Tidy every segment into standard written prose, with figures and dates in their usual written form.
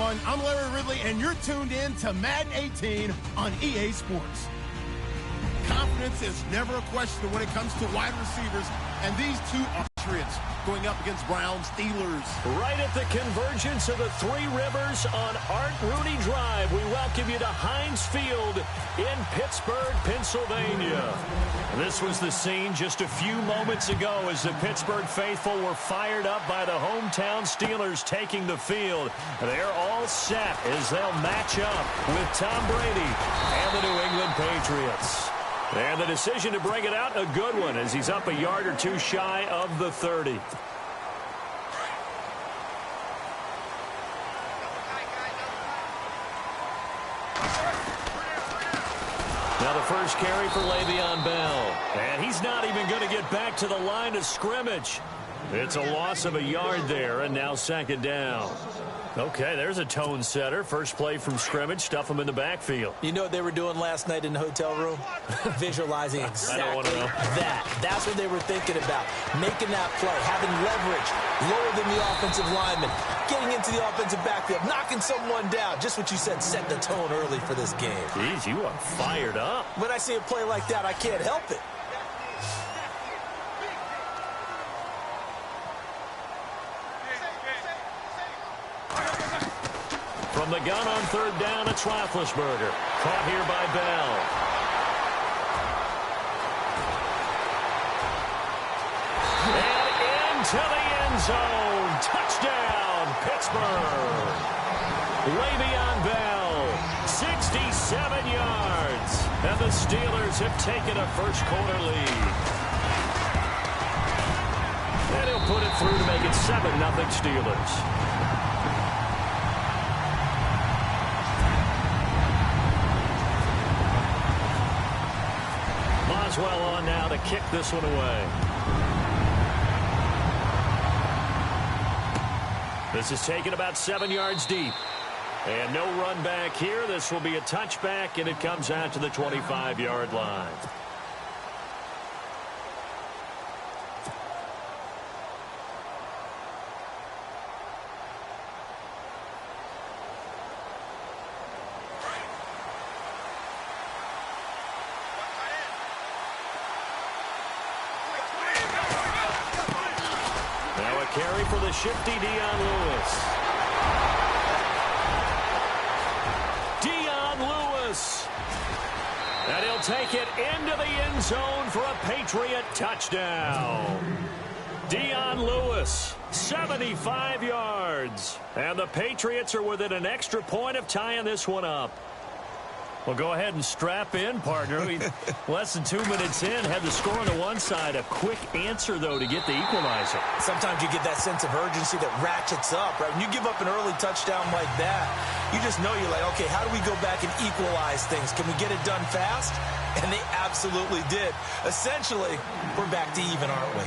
everyone. I'm Larry Ridley, and you're tuned in to Madden 18 on EA Sports. Confidence is never a question when it comes to wide receivers, and these two are Patriots going up against Browns Steelers. Right at the convergence of the Three Rivers on Art Rooney Drive, we welcome you to Heinz Field in Pittsburgh, Pennsylvania. This was the scene just a few moments ago as the Pittsburgh faithful were fired up by the hometown Steelers taking the field. They're all set as they'll match up with Tom Brady and the New England Patriots. And the decision to bring it out, a good one, as he's up a yard or two shy of the 30. Now the first carry for Le'Veon Bell. And he's not even going to get back to the line of scrimmage. It's a loss of a yard there, and now second down. Okay, there's a tone setter. First play from scrimmage, stuff him in the backfield. You know what they were doing last night in the hotel room? Visualizing exactly that. That's what they were thinking about. Making that play, having leverage, lower than the offensive lineman, getting into the offensive backfield, knocking someone down. Just what you said, set the tone early for this game. Jeez, you are fired up. When I see a play like that, I can't help it. From the gun on third down, it's Roethlisberger. Caught here by Bell. And into the end zone. Touchdown, Pittsburgh. Le'Veon Bell, 67 yards. And the Steelers have taken a first quarter lead. And he'll put it through to make it 7-0 Steelers. Well on now to kick this one away. This is taken about 7 yards deep. And no run back here. This will be a touchback, and it comes out to the 25-yard line. Carry for the shifty Dion Lewis. Dion Lewis. And he'll take it into the end zone for a Patriot touchdown. Dion Lewis, 75 yards. And the Patriots are within an extra point of tying this one up. Well, go ahead and strap in, partner. Less than 2 minutes in, had the score on the one side. A quick answer, though, to get the equalizer. Sometimes you get that sense of urgency that ratchets up, right? When you give up an early touchdown like that, you just know you're like, okay, how do we go back and equalize things? Can we get it done fast? And they absolutely did. Essentially, we're back to even, aren't we?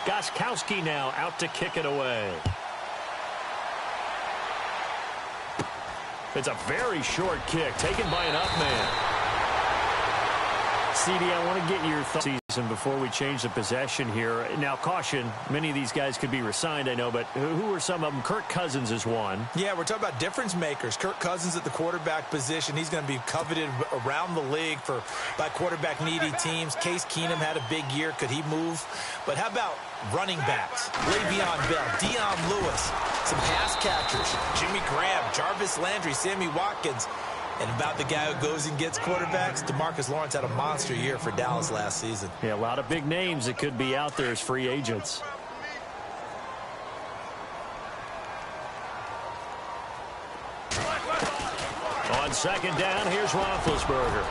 Gostkowski now out to kick it away. It's a very short kick, taken by an up man. CD, I want to get your thoughts before we change the possession here. Now, caution, many of these guys could be resigned, I know, but who are some of them? Kirk Cousins is one. Yeah, we're talking about difference makers. Kirk Cousins at the quarterback position. He's going to be coveted around the league by quarterback-needy teams. Case Keenum had a big year. Could he move? But how about running backs? Le'Veon Bell, Dion Lewis, some pass catchers. Jimmy Graham, Jarvis Landry, Sammy Watkins. And about the guy who goes and gets quarterbacks, DeMarcus Lawrence had a monster year for Dallas last season. Yeah, a lot of big names that could be out there as free agents. On second down, here's Roethlisberger.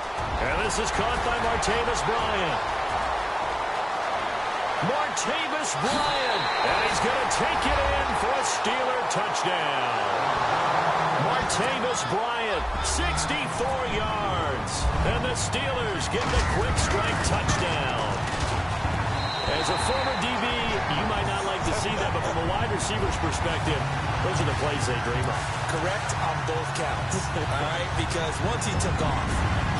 And this is caught by Martavis Bryant. Martavis Bryant. And he's going to take it in for a Steeler touchdown. Martavis Bryant, 64 yards. And the Steelers get the quick strike touchdown. As a former DB, you might not like to see that, but from a wide receiver's perspective, those are the plays they dream of. Correct on both counts, all right? Because once he took off,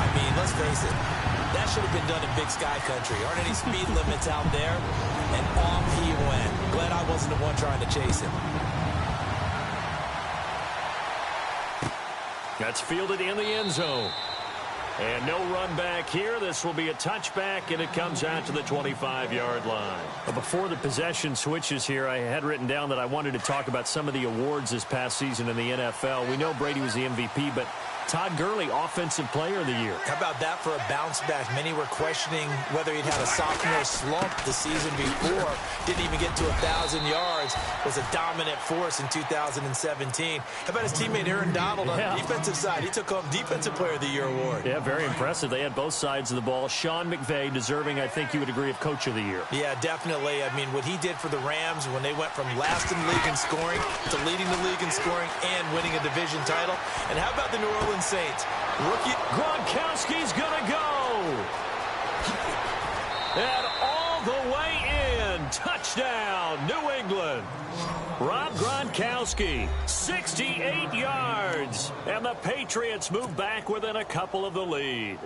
I mean, let's face it, that should have been done in Big Sky Country. Aren't any speed limits out there? And off he went. Glad I wasn't wasn't the one trying to chase him. That's fielded in the end zone. And no run back here. This will be a touchback, and it comes out to the 25-yard line. But before the possession switches here, I had written down that I wanted to talk about some of the awards this past season in the NFL. We know Brady was the MVP, but Todd Gurley, Offensive Player of the Year. How about that for a bounce back? Many were questioning whether he'd had a sophomore slump the season before. Didn't even get to 1,000 yards. Was a dominant force in 2017. How about his teammate Aaron Donald on the defensive side? He took home Defensive Player of the Year award. Yeah, very impressive. They had both sides of the ball. Sean McVay deserving, I think you would agree, of Coach of the Year. Yeah, definitely. I mean, what he did for the Rams when they went from last in the league in scoring to leading the league in scoring and winning a division title. And how about the New Orleans Saints? Rookie Gronkowski's gonna go. And all the way in. Touchdown, New England. Rob Gronkowski, 68 yards. And the Patriots move back within a couple of the lead.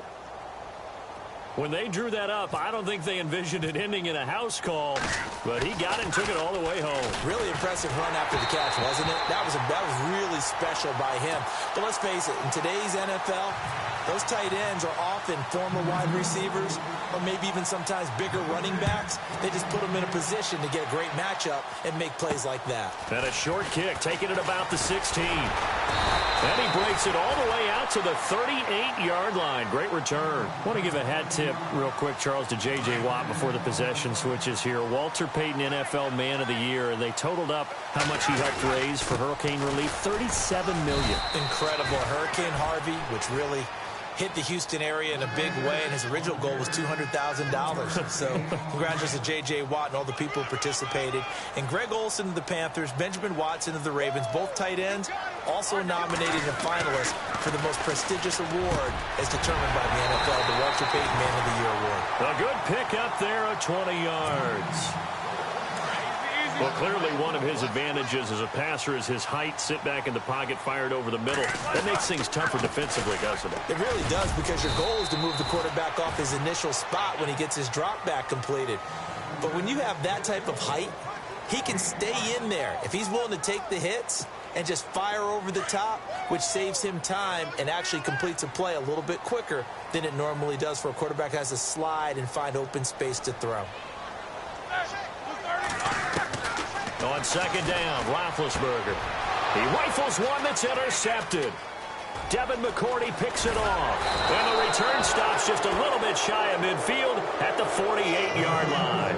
When they drew that up, I don't think they envisioned it ending in a house call, but he got it and took it all the way home. Really impressive run after the catch, wasn't it? That was really special by him. But let's face it, in today's NFL, those tight ends are often former wide receivers or maybe even sometimes bigger running backs. They just put them in a position to get a great matchup and make plays like that. And a short kick, taking it about the 16. And he breaks it all the way out to the 38-yard line. Great return. I want to give a hat tip real quick, Charles, to J.J. Watt before the possession switches here. Walter Payton, NFL Man of the Year, and they totaled up how much he helped raise for hurricane relief, $37 million. Incredible. Hurricane Harvey, which really hit the Houston area in a big way, and his original goal was $200,000. So congratulations to J.J. Watt and all the people who participated. And Greg Olsen of the Panthers, Benjamin Watson of the Ravens, both tight ends, also nominated and finalists for the most prestigious award as determined by the NFL, the Walter Payton Man of the Year Award. A good pick up there of 20 yards. Well, clearly one of his advantages as a passer is his height. Sit back in the pocket, fired over the middle. That makes things tougher defensively, doesn't it? It really does, because your goal is to move the quarterback off his initial spot when he gets his drop back completed. But when you have that type of height, he can stay in there. If he's willing to take the hits and just fire over the top, which saves him time and actually completes a play a little bit quicker than it normally does for a quarterback who has to slide and find open space to throw. On second down, Roethlisberger. He rifles one that's intercepted. Devin McCourty picks it off. And the return stops just a little bit shy of midfield at the 48-yard line.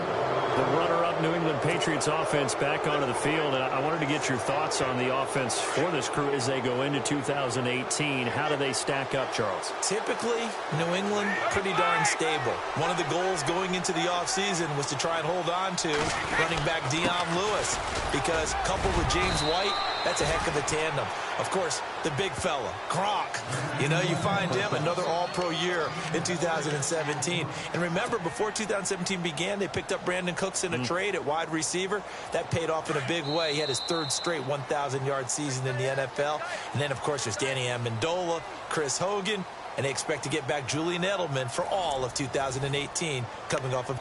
The runner-up New England Patriots offense back onto the field. And I wanted to get your thoughts on the offense for this crew as they go into 2018. How do they stack up, Charles? Typically, New England, pretty darn stable. One of the goals going into the offseason was to try and hold on to running back Dion Lewis, because coupled with James White, that's a heck of a tandem. Of course, the big fella, Gronk. You know, you find him another all-pro year in 2017. And remember, before 2017 began, they picked up Brandon Cooks in a trade at wide receiver. That paid off in a big way. He had his third straight 1,000-yard season in the NFL. And then, of course, there's Danny Amendola, Chris Hogan, and they expect to get back Julian Edelman for all of 2018 coming off of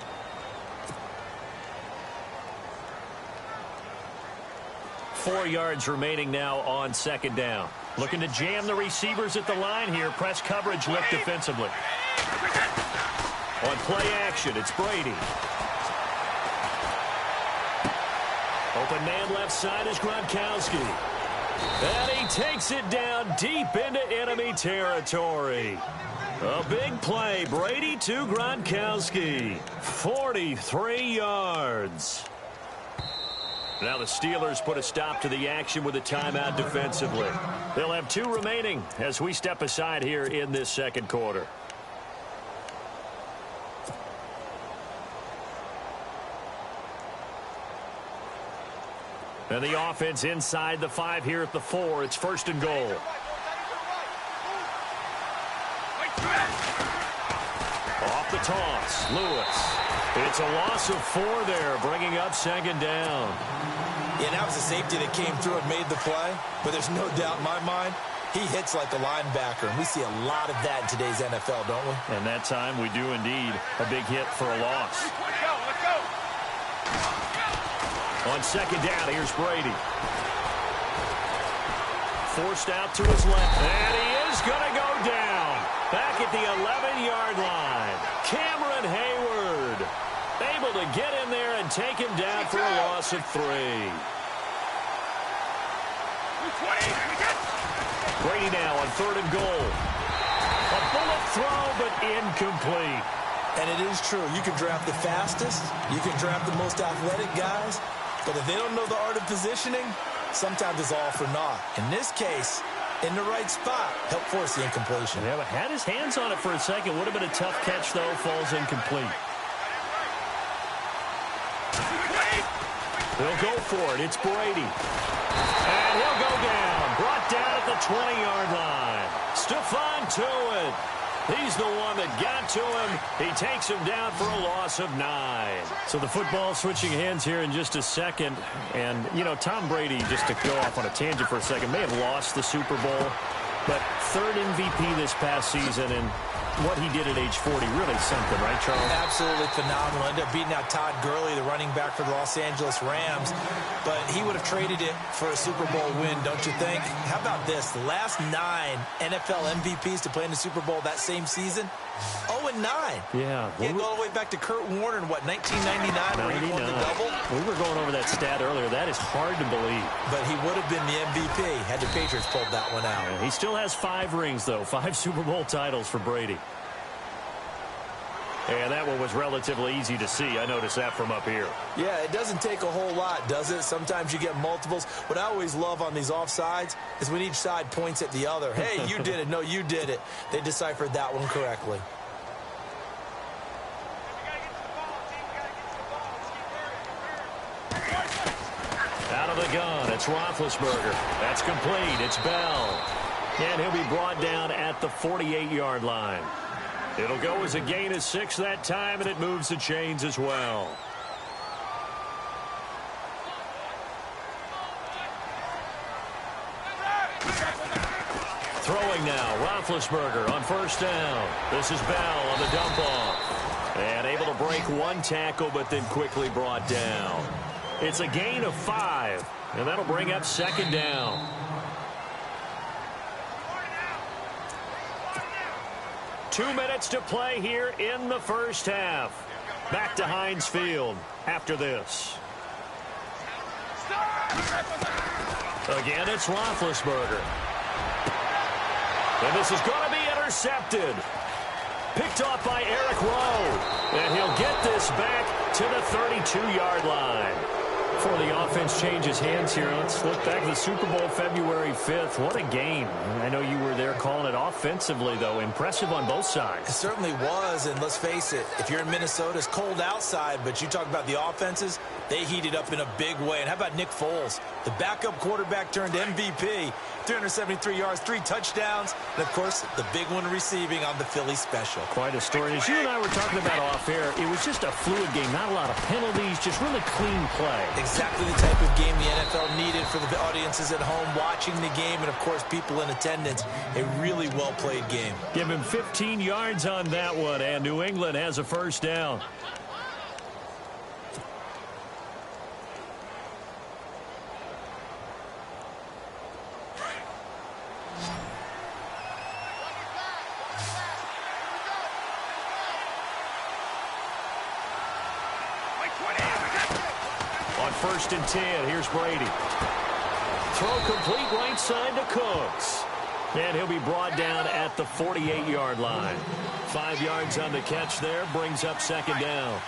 4 yards remaining now on second down. Looking to jam the receivers at the line here. Press coverage look defensively. On play action, it's Brady. Open man left side is Gronkowski. And he takes it down deep into enemy territory. A big play. Brady to Gronkowski. 43 yards. Now the Steelers put a stop to the action with a timeout defensively. They'll have 2 remaining as we step aside here in this second quarter. And the offense inside the 5 here at the 4. It's first and goal. Off the toss, Lewis. It's a loss of 4 there, bringing up second down. Yeah, that was a safety that came through and made the play. But there's no doubt in my mind, he hits like a linebacker. And we see a lot of that in today's NFL, don't we? And that time we do indeed. A big hit for a loss. On second down, here's Brady. Forced out to his left. And he is going to go down. Back at the 11-yard line. Cameron Hayward able to get in there and take him down for a loss of 3. Brady now on 3rd and goal. A bullet throw, but incomplete. And it is true. You can draft the fastest. You can draft the most athletic guys. But if they don't know the art of positioning, sometimes it's all for naught. In this case, in the right spot, help force the incompletion. Yeah, but had his hands on it for a second. Would have been a tough catch, though. Falls incomplete. They'll go for it. It's Brady. And he'll go down. Brought down at the 20-yard line. Stephon Tuitt. He's the one that got to him. He takes him down for a loss of 9. So the football switching hands here in just a second. And, you know, Tom Brady, just to go off on a tangent for a second, may have lost the Super Bowl. But 3rd MVP this past season, and what he did at age 40, really something, right, Charles? Absolutely phenomenal. Ended up beating out Todd Gurley, the running back for the Los Angeles Rams. But he would have traded it for a Super Bowl win, don't you think? How about this? The last 9 NFL MVPs to play in the Super Bowl that same season, 0-9. Yeah. He had to go all the way back to Kurt Warner in, what, 1999, where he won the double? We were going over that stat earlier. That is hard to believe. But he would have been the MVP had the Patriots pulled that one out. Yeah, he still has 5 rings, though. 5 Super Bowl titles for Brady. And that one was relatively easy to see. I noticed that from up here. Yeah, it doesn't take a whole lot, does it? Sometimes you get multiples. What I always love on these offsides is when each side points at the other. Hey, you did it. No, you did it. They deciphered that one correctly. Out of the gun, it's Roethlisberger. That's complete. It's Bell. And he'll be brought down at the 48-yard line. It'll go as a gain of 6 that time, and it moves the chains as well. Throwing now, Roethlisberger on 1st down. This is Bell on the dump off. And able to break 1 tackle, but then quickly brought down. It's a gain of 5, and that'll bring up 2nd down. Two minutes to play here in the first half. Back to Heinz Field after this. Again, it's Roethlisberger. And this is going to be intercepted. Picked off by Eric Rowe. And he'll get this back to the 32-yard line. Before the offense changes hands here, let's look back to the Super Bowl February 5th. What a game. I know you were there calling it offensively, though. Impressive on both sides. It certainly was, and let's face it, if you're in Minnesota, it's cold outside, but you talk about the offenses, they heated up in a big way. And how about Nick Foles? The backup quarterback turned MVP, 373 yards, 3 touchdowns, and, of course, the big one receiving on the Philly special. Quite a story. As you and I were talking about off air, it was just a fluid game, not a lot of penalties, just really clean play. Exactly the type of game the NFL needed for the audiences at home watching the game and, of course, people in attendance. A really well-played game. Give him 15 yards on that one, and New England has a 1st down. On 1st and 10, here's Brady. Throw complete right side to Cooks. And he'll be brought down at the 48-yard line. 5 yards on the catch there, brings up 2nd down.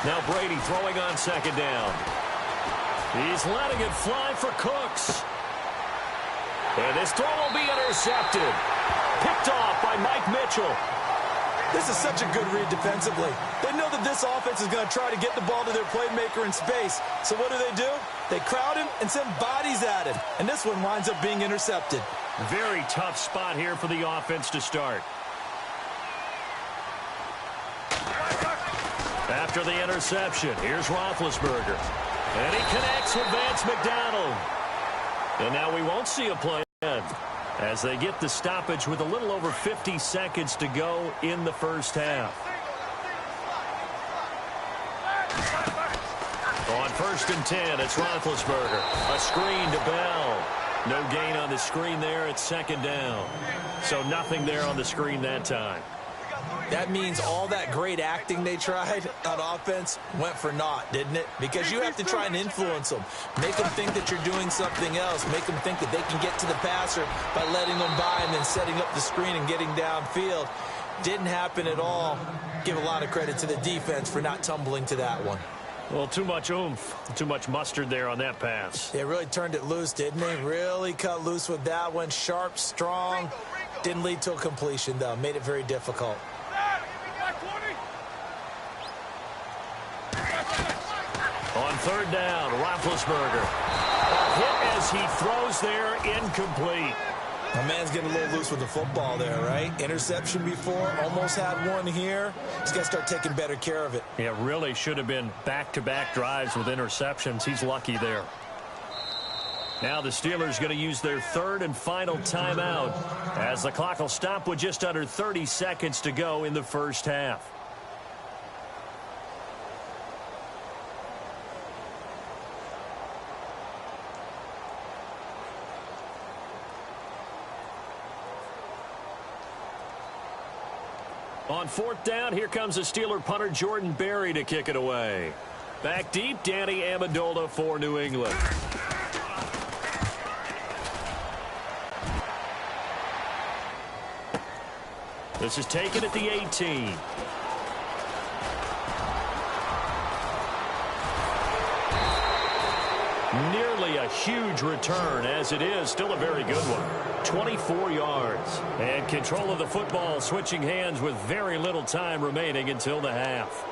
Now Brady throwing on 2nd down. He's letting it fly for Cooks. And this throw will be intercepted. Picked off by Mike Mitchell. This is such a good read defensively. They know that this offense is going to try to get the ball to their playmaker in space. So what do? They crowd him and send bodies at him. And this one winds up being intercepted. Very tough spot here for the offense to start. After the interception, here's Roethlisberger. And he connects with Vance McDonald. And now we won't see a play. as they get the stoppage with a little over 50 seconds to go in the first half. On 1st and 10, it's Roethlisberger. A screen to Bell. No gain on the screen there. It's 2nd down. So nothing there on the screen that time. That means all that great acting they tried on offense went for naught, didn't it? Because you have to try and influence them. Make them think that you're doing something else. Make them think that they can get to the passer by letting them by and then setting up the screen and getting downfield. Didn't happen at all. Give a lot of credit to the defense for not tumbling to that one. Well, too much oomph, too much mustard there on that pass. They really turned it loose, didn't they? Really cut loose with that one. Sharp, strong. Didn't lead to a completion, though. Made it very difficult. On 3rd down, Roethlisberger. A hit as he throws there, incomplete. My man's getting a little loose with the football there, right? Interception before, almost had one here. He's got to start taking better care of it. Yeah, really should have been back-to-back drives with interceptions. He's lucky there. Now the Steelers going to use their 3rd and final timeout as the clock will stop with just under 30 seconds to go in the first half. On 4th down, here comes the Steeler punter Jordan Berry to kick it away. Back deep, Danny Amendola for New England. This is taken at the 18. Nearly a huge return, as it is still a very good one. 24 yards. And control of the football switching hands with very little time remaining until the half.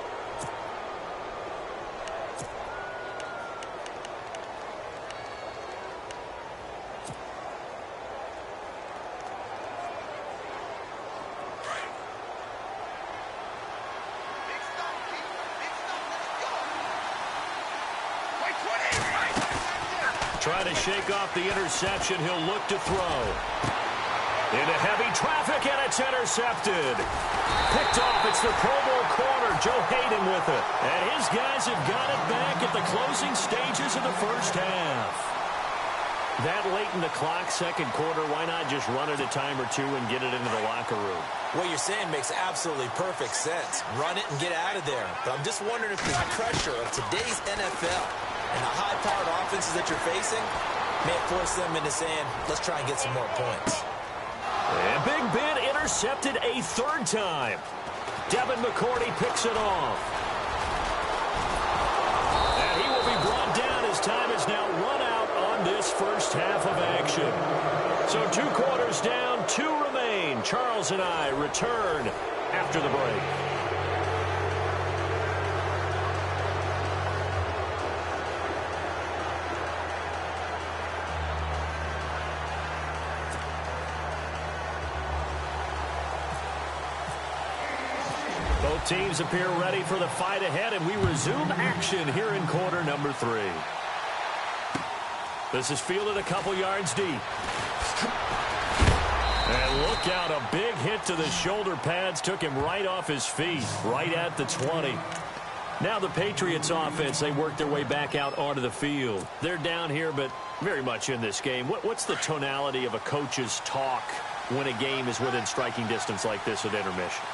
Trying to shake off the interception. He'll look to throw. Into heavy traffic, and it's intercepted. Picked off. It's the Pro Bowl corner, Joe Hayden, with it. And his guys have got it back at the closing stages of the first half. That late in the clock, 2nd quarter, why not just run it a time or two and get it into the locker room? What you're saying makes absolutely perfect sense. Run it and get out of there. But I'm just wondering if the pressure of today's NFL and the high-powered offenses that you're facing may force them into saying, let's try and get some more points. And Big Ben intercepted a 3rd time. Devin McCourty picks it off. And he will be brought down as time is now run out on this first half of action. So 2 quarters down, 2 remain. Charles and I return after the break. Both teams appear ready for the fight ahead, and we resume action here in quarter number 3. This is fielded a couple yards deep. And look out, a big hit to the shoulder pads took him right off his feet, right at the 20. Now the Patriots offense, they work their way back out onto the field. They're down here, but very much in this game. What's the tonality of a coach's talk when a game is within striking distance like this at intermission?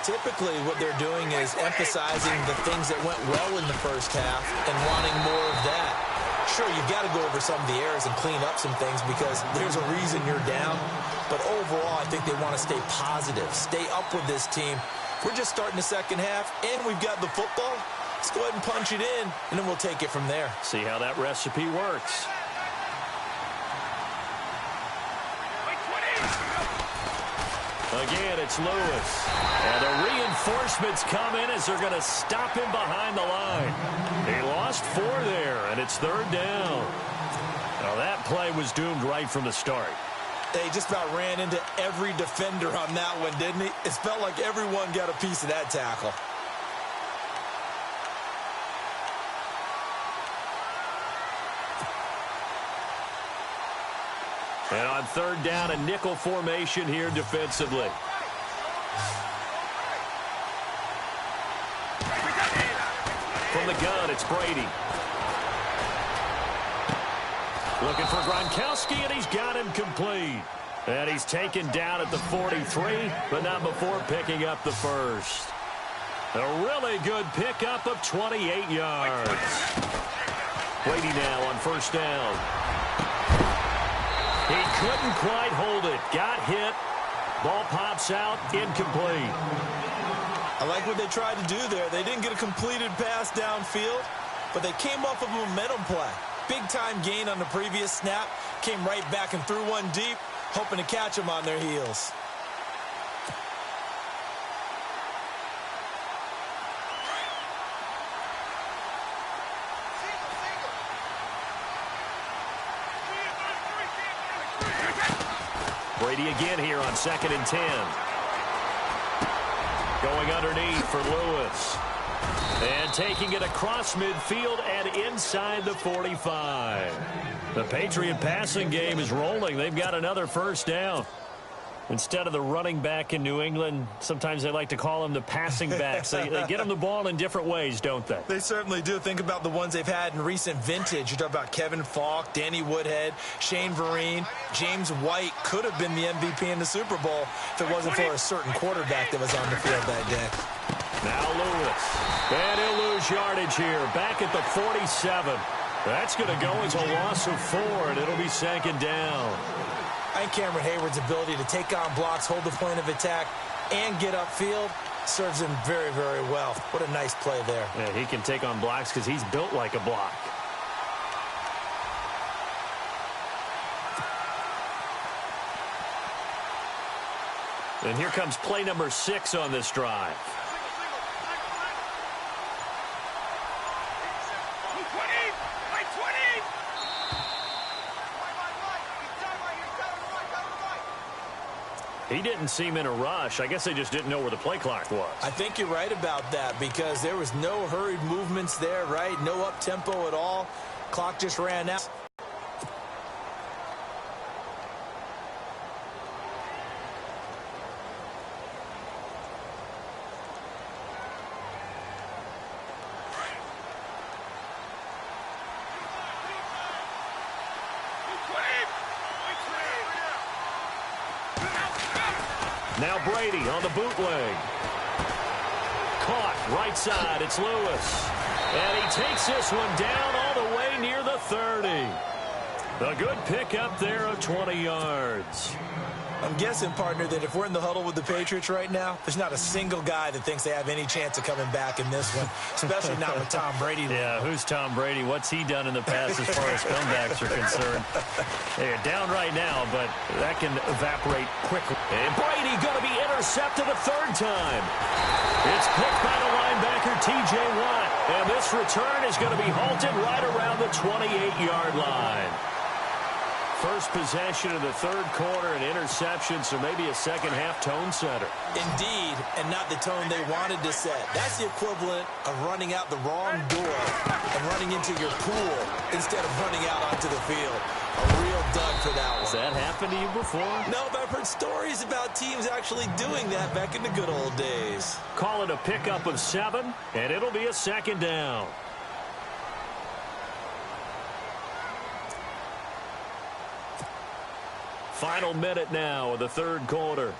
Typically, what they're doing is emphasizing the things that went well in the first half and wanting more of that. Sure, you've got to go over some of the errors and clean up some things because there's a reason you're down. But overall, I think they want to stay positive, stay up with this team. We're just starting the second half, and we've got the football. Let's go ahead and punch it in, and then we'll take it from there. See how that recipe works. Again, it's Lewis. And the reinforcements come in as they're going to stop him behind the line. He lost 4 there, and it's 3rd down. Now, that play was doomed right from the start. They just about ran into every defender on that one, didn't he? It felt like everyone got a piece of that tackle. And on third down, a nickel formation here defensively. From the gun, it's Brady. Looking for Gronkowski, and he's got him complete. And he's taken down at the 43, but not before picking up the first. A really good pickup of 28 yards. Brady now on first down. He couldn't quite hold it. Got hit. Ball pops out. Incomplete. I like what they tried to do there. They didn't get a completed pass downfield, but they came off of a momentum play. Big-time gain on the previous snap. Came right back and threw one deep, hoping to catch them on their heels. Brady again here on 2nd and 10. Going underneath for Lewis. And taking it across midfield and inside the 45. The Patriot passing game is rolling. They've got another first down. Instead of the running back in New England, sometimes they like to call them the passing backs. They get them the ball in different ways, don't they? They certainly do. Think about the ones they've had in recent vintage. You talk about Kevin Falk, Danny Woodhead, Shane Vereen, James White could have been the MVP in the Super Bowl if it wasn't for a certain quarterback that was on the field that day. Now Lewis. And he'll lose yardage here. Back at the 47. That's going to go as a loss of 4, and it'll be 2nd down. I think Cameron Hayward's ability to take on blocks, hold the point of attack, and get upfield serves him very, very well. What a nice play there. Yeah, he can take on blocks because he's built like a block. And here comes play number 6 on this drive. He didn't seem in a rush. I guess they just didn't know where the play clock was. I think you're right about that because there was no hurried movements there, right? No up-tempo at all. Clock just ran out. Now Brady on the bootleg. Caught right side. It's Lewis. And he takes this one down all the way near the 30. A good pickup there of 20 yards. I'm guessing, partner, that if we're in the huddle with the Patriots right now, there's not a single guy that thinks they have any chance of coming back in this one, especially not with Tom Brady. Yeah, who's Tom Brady? What's he done in the past as far as comebacks are concerned? They're down right now, but that can evaporate quickly. And Brady going to be intercepted a 3rd time. It's picked by the linebacker, T.J. Watt. And this return is going to be halted right around the 28-yard line. First possession of the 3rd quarter, an interception, so maybe a second-half tone setter. Indeed, and not the tone they wanted to set. That's the equivalent of running out the wrong door and running into your pool instead of running out onto the field. A real dud for that one. Has that happened to you before? No, but I've heard stories about teams actually doing that back in the good old days. Call it a pickup of 7, and it'll be a 2nd down. Final minute now of the 3rd quarter.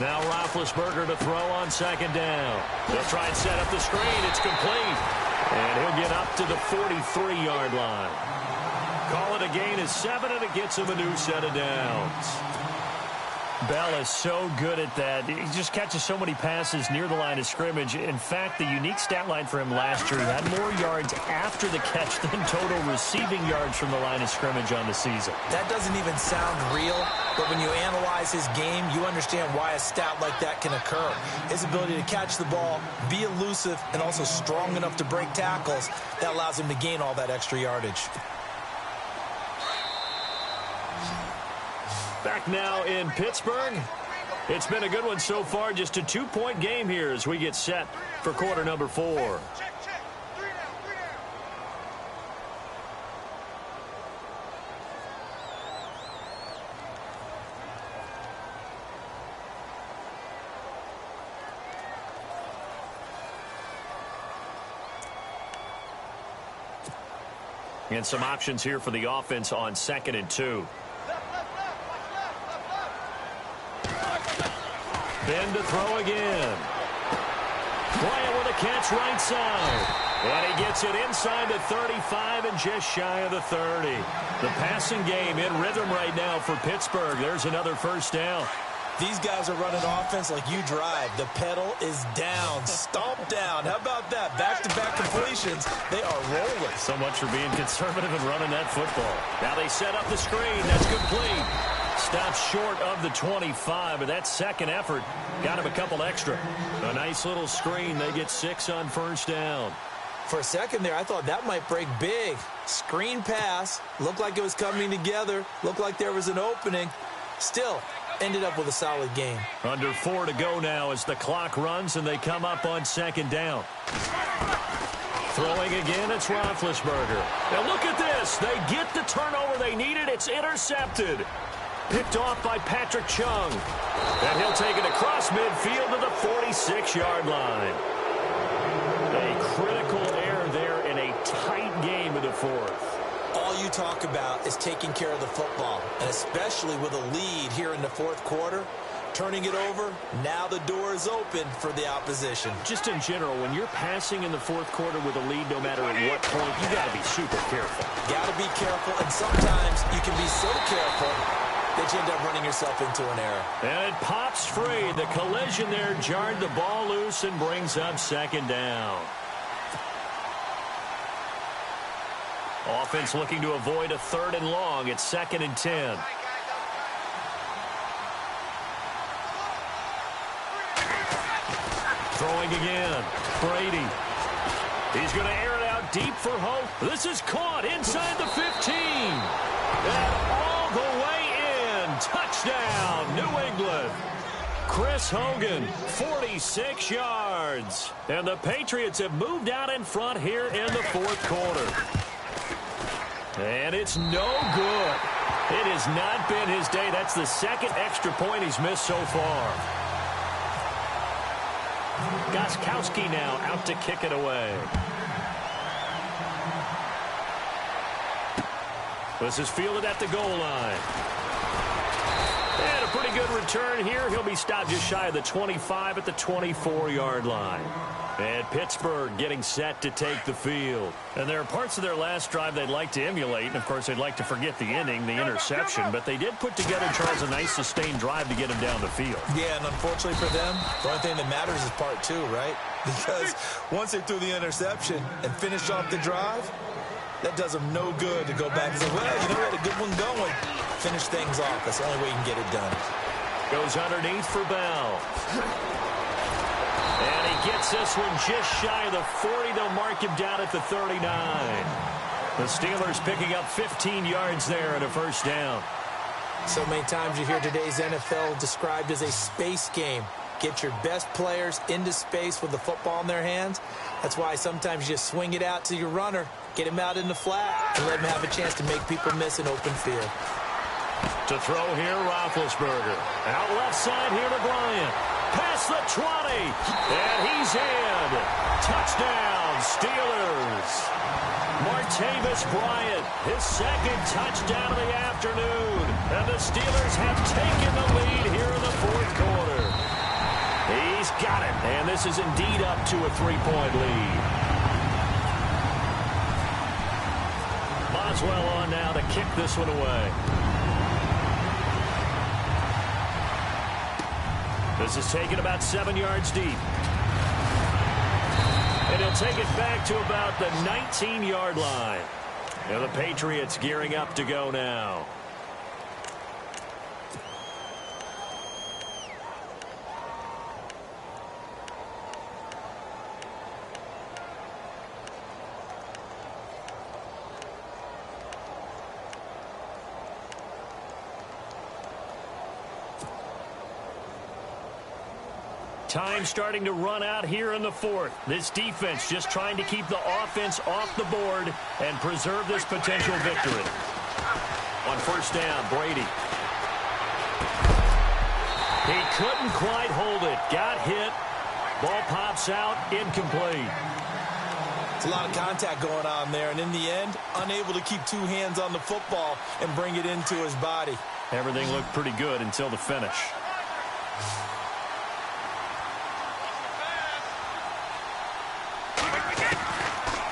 Now Roethlisberger to throw on 2nd down. They'll try and set up the screen. It's complete. And he'll get up to the 43-yard line. Call it a gain of 7, and it gets him a new set of downs. Bell is so good at that. He just catches so many passes near the line of scrimmage. In fact, the unique stat line for him last year, he had more yards after the catch than total receiving yards from the line of scrimmage on the season. That doesn't even sound real, but when you analyze his game, you understand why a stat like that can occur. His ability to catch the ball, be elusive, and also strong enough to break tackles, that allows him to gain all that extra yardage. Back now in Pittsburgh. It's been a good one so far. Just a 2-point game here as we get set for quarter number 4. And some options here for the offense on 2nd and 2. Then to throw again. Bryant with a catch right side. And he gets it inside the 35 and just shy of the 30. The passing game in rhythm right now for Pittsburgh. There's another first down. These guys are running offense like you drive. The pedal is down, stomped down. How about that? Back-to-back completions. They are rolling. So much for being conservative and running that football. Now they set up the screen. That's complete. Stops short of the 25, but that second effort got him a couple extra. A nice little screen. They get 6 on first down. For a second there, I thought that might break big. Screen pass. Looked like it was coming together. Looked like there was an opening. Still, ended up with a solid game. Under 4 to go now as the clock runs and they come up on 2nd down. Throwing again, it's Roethlisberger. Now look at this. They get the turnover they needed. It's intercepted. Picked off by Patrick Chung. And he'll take it across midfield to the 46-yard line. A critical error there in a tight game in the 4th. All you talk about is taking care of the football, and especially with a lead here in the 4th quarter. Turning it over, now the door is open for the opposition. Just in general, when you're passing in the 4th quarter with a lead, no matter at what point, you got to be super careful. Got to be careful, and sometimes you can be so careful that you end up running yourself into an error. And it pops free. The collision there jarred the ball loose and brings up 2nd down. Offense looking to avoid a 3rd and long. It's 2nd and 10. Throwing again. Brady. He's going to air it out deep for Hope. This is caught inside the 15. And all the way in. Touchdown, New England. Chris Hogan, 46 yards. And the Patriots have moved out in front here in the 4th quarter. And it's no good. It has not been his day. That's the 2nd extra point he's missed so far. Gostkowski now out to kick it away. This is fielded at the goal line. And a pretty good return here. He'll be stopped just shy of the 25 at the 24-yard line. And Pittsburgh getting set to take the field. And there are parts of their last drive they'd like to emulate. And, of course, they'd like to forget the inning, the interception. But they did put together, Charles, a nice sustained drive to get him down the field. Yeah, and unfortunately for them, the only thing that matters is part 2, right? Because once they threw the interception and finished off the drive, that does them no good to go back and say, well, you know, we had a good one going. Finish things off. That's the only way you can get it done. Goes underneath for Bell. And he gets this one just shy of the 40. They'll mark him down at the 39. The Steelers picking up 15 yards there and a first down. So many times you hear today's NFL described as a space game. Get your best players into space with the football in their hands. That's why sometimes you just swing it out to your runner, get him out in the flat, and let him have a chance to make people miss an open field. To throw here, Roethlisberger. Out left side here to Bryant. Past the 20. And he's in. Touchdown, Steelers. Martavis Bryant, his 2nd touchdown of the afternoon. And the Steelers have taken the lead here in the 4th quarter. He's got it. And this is indeed up to a 3-point lead. Boswell on now to kick this one away. This is taken about 7 yards deep. And he'll take it back to about the 19-yard line. And the Patriots gearing up to go now. Time starting to run out here in the 4th. This defense just trying to keep the offense off the board and preserve this potential victory. On first down, Brady. He couldn't quite hold it. Got hit. Ball pops out, incomplete. It's a lot of contact going on there, and in the end, unable to keep two hands on the football and bring it into his body. Everything looked pretty good until the finish.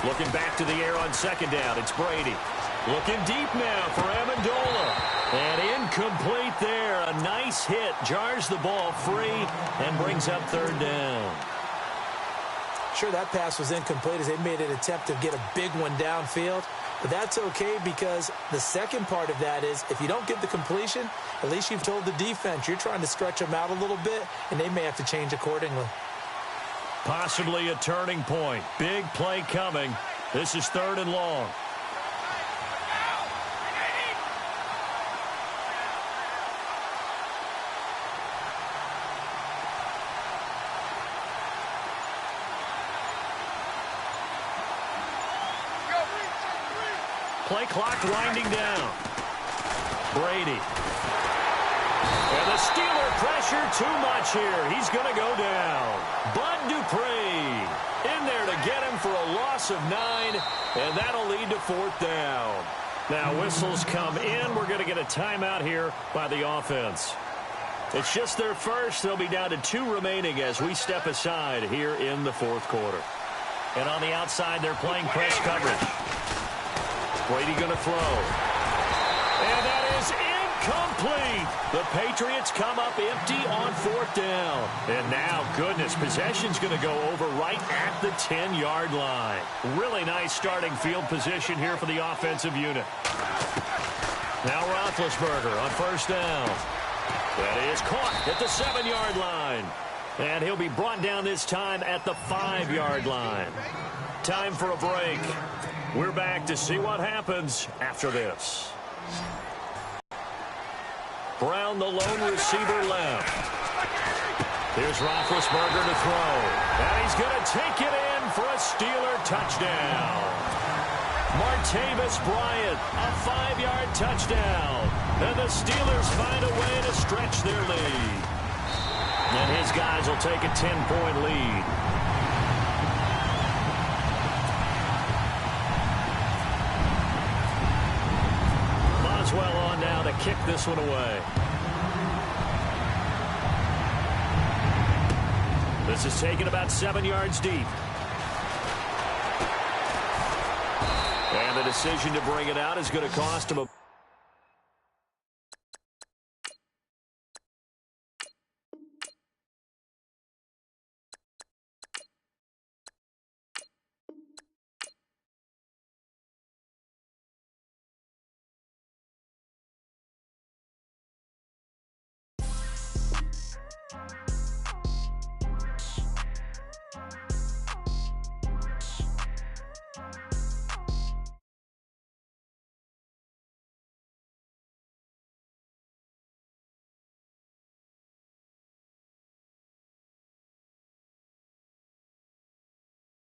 Looking back to the air on second down, it's Brady. Looking deep now for Amendola. And incomplete there. A nice hit. Jars the ball free and brings up third down. Sure, that pass was incomplete as they made an attempt to get a big one downfield. But that's okay because the second part of that is if you don't get the completion, at least you've told the defense you're trying to stretch them out a little bit, and they may have to change accordingly. Possibly a turning point. Big play coming. This is third and long. Play clock winding down. Brady. And the Steeler pressure too much here. He's going to go down. Bud Dupree in there to get him for a loss of 9, and that'll lead to fourth down. Now whistles come in. We're going to get a timeout here by the offense. It's just their first. They'll be down to 2 remaining as we step aside here in the fourth quarter. And on the outside, they're playing press coverage. Brady going to throw. And that is incomplete. The Patriots come up empty on fourth down. And now, goodness, possession's going to go over right at the 10-yard line. Really nice starting field position here for the offensive unit. Now Roethlisberger on first down. That is caught at the 7-yard line. And he'll be brought down this time at the 5-yard line. Time for a break. We're back to see what happens after this. Brown, the lone receiver, left. Here's Roethlisberger to throw. And he's going to take it in for a Steeler touchdown. Martavis Bryant, a 5-yard touchdown. And the Steelers find a way to stretch their lead. And his guys will take a 10-point lead. Boswell on now to kick this one away. This is taken about 7 yards deep. And the decision to bring it out is going to cost him a